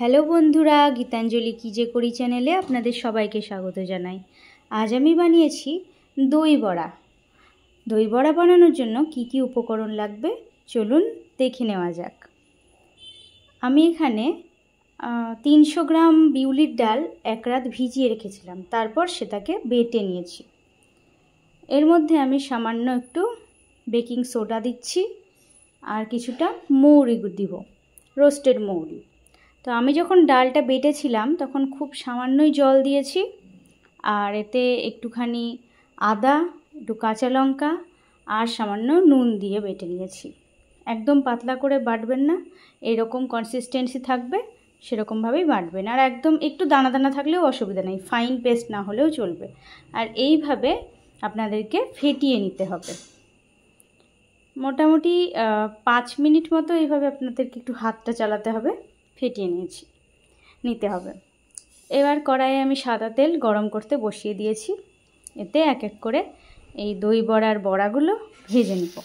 Hello বন্ধুরা, গীতাঞ্জলি কী যে করি চ্যানেলে আপনাদের সবাইকে স্বাগত জানাই। আজ আমি বানিয়েছি দই বড়া। দই বড়া বানানোর জন্য কি কি উপকরণ লাগবে চলুন দেখে নেওয়া যাক। আমি এখানে 300 গ্রাম বিউলির ডাল এক রাত ভিজিয়ে রেখেছিলাম, তারপর সেটাকে বেটে নিয়েছি। এর মধ্যে আমি সামান্য একটু বেকিং সোডা দিচ্ছি আর কিছুটা মৌরি দিব, রোস্টেড মৌরি। তো আমি যখন ডালটা বেটেছিলাম তখন খুব সামান্যই জল দিয়েছি, আর এতে একটুখানি আদা, একটু কাঁচা লঙ্কা আর সামান্য নুন দিয়ে বেটে নিয়েছি। একদম পাতলা করে বাটবেন না, এরকম কনসিস্টেন্সি থাকবে সেরকমভাবেই বাটবেন। আর একদম একটু দানা দানা থাকলেও অসুবিধা নেই, ফাইন পেস্ট না হলেও চলবে। আর এইভাবে আপনাদেরকে ফেটিয়ে নিতে হবে। মোটামুটি 5 মিনিট মতো এইভাবে আপনাদেরকে একটু হাতটা চালাতে হবে, ফেটিয়ে নিতে হবে। এবার কড়াইয়ে আমি সাদা তেল গরম করতে বসিয়ে দিয়েছি। এতে এক এক করে এই দই বড়ার বড়াগুলো ভেজে নেব।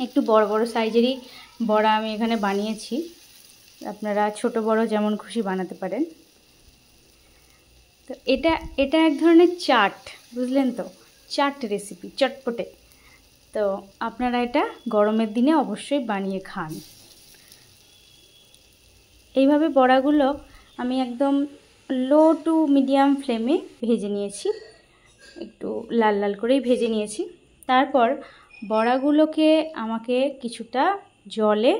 একটু বড় বড় সাইজেরই বড়া আমি এখানে বানিয়েছি, আপনারা ছোট বড় যেমন খুশি বানাতে পারেন। তো এটা এক ধরনের চাট, বুঝলেন তো, চাট রেসিপি, চটপটে। তো আপনারা এটা গরমের দিনে অবশ্যই বানিয়ে খান। এইভাবে বড়াগুলো আমি একদম লো টু মিডিয়াম ফ্লেমে ভেজে নিয়েছি, একটু লাল লাল করেই ভেজে নিয়েছি। তারপর বড়াগুলোকে আমাকে কিছুটা জলে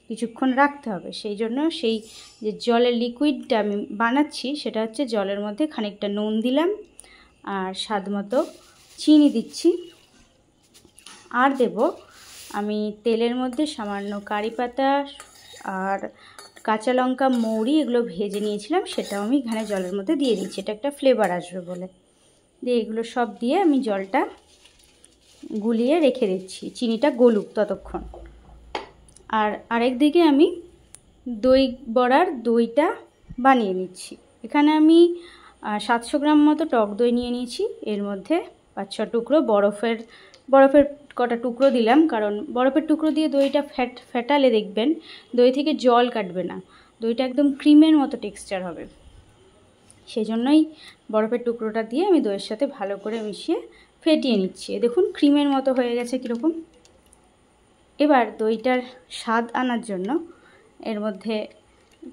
কিছুক্ষণ রাখতে হবে। সেই জন্য সেই যে জলের লিকুইডটা আমি বানাচ্ছি সেটা হচ্ছে জলের মধ্যে খানিকটা নুন দিলাম আর স্বাদ মতো চিনি দিচ্ছি। আর দেব আমি তেলের মধ্যে সামান্য কারি পাতা আর কাঁচা লঙ্কা, মৌরি, এগুলো ভেজে নিয়েছিলাম, সেটাও আমি এখানে জলের মধ্যে দিয়ে দিচ্ছি, এটা একটা ফ্লেভার আসবে বলে। দিয়ে এগুলো সব দিয়ে আমি জলটা গুলিয়ে রেখে দিচ্ছি, চিনিটা গলুক ততক্ষণ। আর আরেক দিকে আমি দই বড়ার দইটা বানিয়ে নিচ্ছি। এখানে আমি 700 গ্রাম মতো টক দই নিয়ে নিয়েছি। এর মধ্যে 5-6 টুকরো বরফের কটা টুকরো দিলাম, কারণ বরফের টুকরো দিয়ে দইটা ফেটালে দেখবেন দই থেকে জল কাটবে না, দইটা একদম ক্রিমের মতো টেক্সচার হবে। সেই জন্যই বরফের টুকরোটা দিয়ে আমি দইয়ের সাথে ভালো করে মিশিয়ে ফেটিয়ে নিচ্ছি। দেখুন ক্রিমের মতো হয়ে গেছে কীরকম। এবার দইটার স্বাদ আনার জন্য এর মধ্যে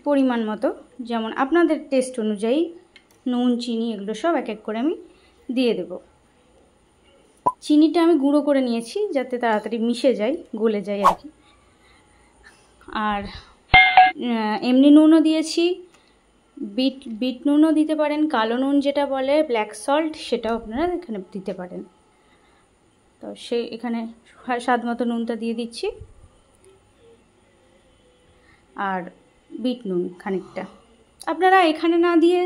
পরিমাণ মতো, যেমন আপনাদের টেস্ট অনুযায়ী, নুন, চিনি এগুলো সব এক এক করে আমি দিয়ে দেব। চিনিটা আমি গুঁড়ো করে নিয়েছি যাতে তাড়াতাড়ি মিশে যায়, গলে যায় আর কি। আর এমনি নুনও দিয়েছি, বিট নুনও দিতে পারেন, কালো নুন যেটা বলে ব্ল্যাক সল্ট, সেটাও আপনারা এখানে দিতে পারেন। তো এখানে স্বাদ মতো নুনটা দিয়ে দিচ্ছি আর বিট নুন খানিকটা আপনারা এখানে না দিয়ে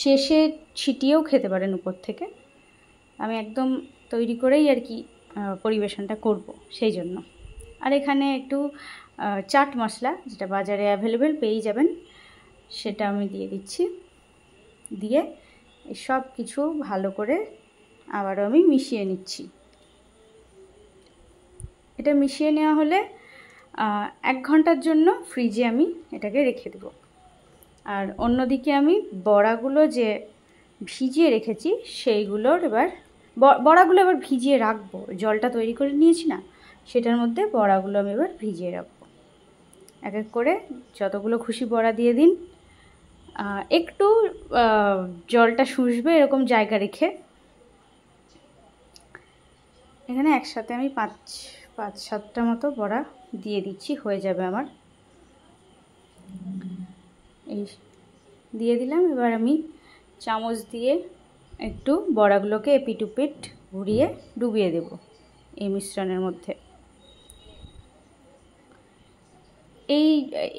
শেষে ছিটিয়েও খেতে পারেন উপর থেকে। আমি একদম তৈরি করেই আর কি পরিবেশনটা করব সেই জন্য। আর এখানে একটু চাট মশলা, যেটা বাজারে অ্যাভেলেবেল পেয়ে যাবেন, সেটা আমি দিয়ে দিচ্ছি। দিয়ে সব কিছু ভালো করে আবারও আমি মিশিয়ে নিচ্ছি। এটা মিশিয়ে নেওয়া হলে 1 ঘন্টার জন্য ফ্রিজে আমি এটাকে রেখে দেব। আর অন্যদিকে আমি বড়াগুলো যে ভিজিয়ে রেখেছি সেইগুলোর বড়াগুলো এবার ভিজিয়ে রাখবো। জলটা তৈরি করে নিয়েছি না, সেটার মধ্যে বড়াগুলো আমি এবার ভিজিয়ে রাখবো। এক এক করে যতগুলো খুশি বড়া দিয়ে দিন। একটু জলটা শুষবে এরকম জায়গা রেখে। এখানে একসাথে আমি 5-7টা মতো বড়া দিয়ে দিচ্ছি, হয়ে যাবে আমার। এই দিয়ে দিলাম। এবার আমি চামচ দিয়ে একটু বড়াগুলোকে এপিট ওপিট ঘুরিয়ে ডুবিয়ে দেব এই মিশ্রণের মধ্যে।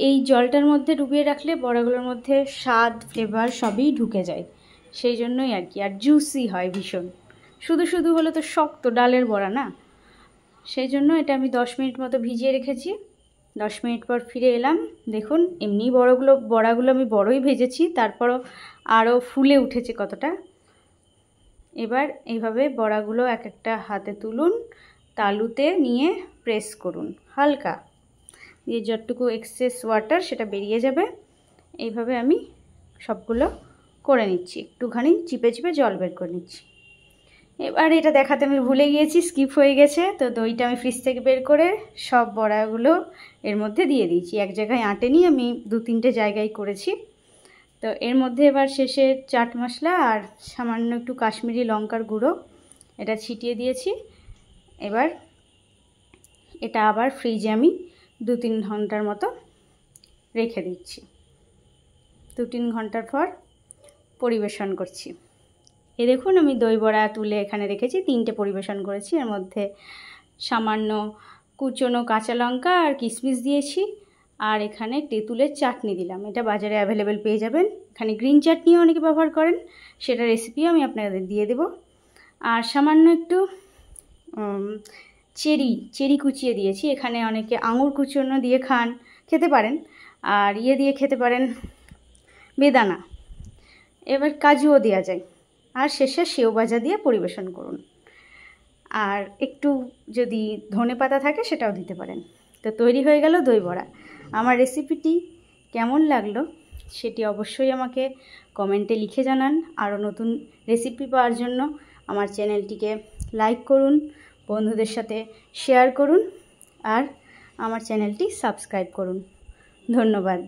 এই জলটার মধ্যে ডুবিয়ে রাখলে বড়াগুলোর মধ্যে স্বাদ, ফ্লেভার সবই ঢুকে যায়, সেই জন্যই আর কি। আর জুসি হয় ভীষণ। শুধু হলে তো শক্ত, ডালের বড়া না, সেই জন্য এটা আমি 10 মিনিট মতো ভিজিয়ে রেখেছি। 10 মিনিট পর ফিরে এলাম। দেখুন এমনি বড়াগুলো আমি বড়ই ভেজেছি, তারপরও আরও ফুলে উঠেছে কতটা। এবার এইভাবে বড়াগুলো এক একটা হাতে তুলুন, তালুতে নিয়ে প্রেস করুন হালকা, দিয়ে যতটুকু এক্সেস ওয়াটার সেটা বেরিয়ে যাবে। এইভাবে আমি সবগুলো করে নিচ্ছি, একটুখানি চিপে চিপে জল বের করে নিচ্ছি। এবার এটা দেখাতে আমি ভুলে গিয়েছি, স্কিপ হয়ে গেছে। তো দইটা আমি ফ্রিজ থেকে বের করে সব বড়াগুলো এর মধ্যে দিয়ে দিয়েছি। এক জায়গায় আঁটেনি, আমি 2-3টে জায়গায় করেছি। তো এর মধ্যে এবার শেষে চাট মশলা আর সামান্য একটু কাশ্মীরি লঙ্কার গুঁড়ো এটা ছিটিয়ে দিয়েছি। এবার এটা আবার ফ্রিজে আমি 2-3 ঘন্টার মতো রেখে দিচ্ছি। 2-3 ঘন্টার পর পরিবেশন করছি। এই দেখুন আমি দই বড়া তুলে এখানে রেখেছি, 3টে পরিবেশন করেছি। এর মধ্যে সামান্য কুচনো কাঁচা লঙ্কা আর কিশমিশ দিয়েছি, আর এখানে তেঁতুলের চাটনি দিলাম। এটা বাজারে অ্যাভেলেবেল পেয়ে যাবেন। এখানে গ্রিন চাটনিও অনেকে ব্যবহার করেন, সেটা রেসিপিও আমি আপনাদের দিয়ে দেব। আর সামান্য একটু চেরি কুচিয়ে দিয়েছি। এখানে অনেকে আঙুর কুচনো দিয়ে খেতে পারেন, আর দিয়ে খেতে পারেন বেদানা, এবার কাজুও দেওয়া যায়। আর শেষে সেও ভাজা দিয়ে পরিবেশন করুন। আর একটু যদি ধনেপাতা থাকে সেটাও দিতে পারেন। তো তৈরি হয়ে গেল দই বড়া। আমার রেসিপিটি কেমন লাগলো সেটি অবশ্যই আমাকে কমেন্টে লিখে জানান। আরও নতুন রেসিপি পাওয়ার জন্য আমার চ্যানেলটিকে লাইক করুন, বন্ধুদের সাথে শেয়ার করুন, আর আমার চ্যানেলটি সাবস্ক্রাইব করুন। ধন্যবাদ।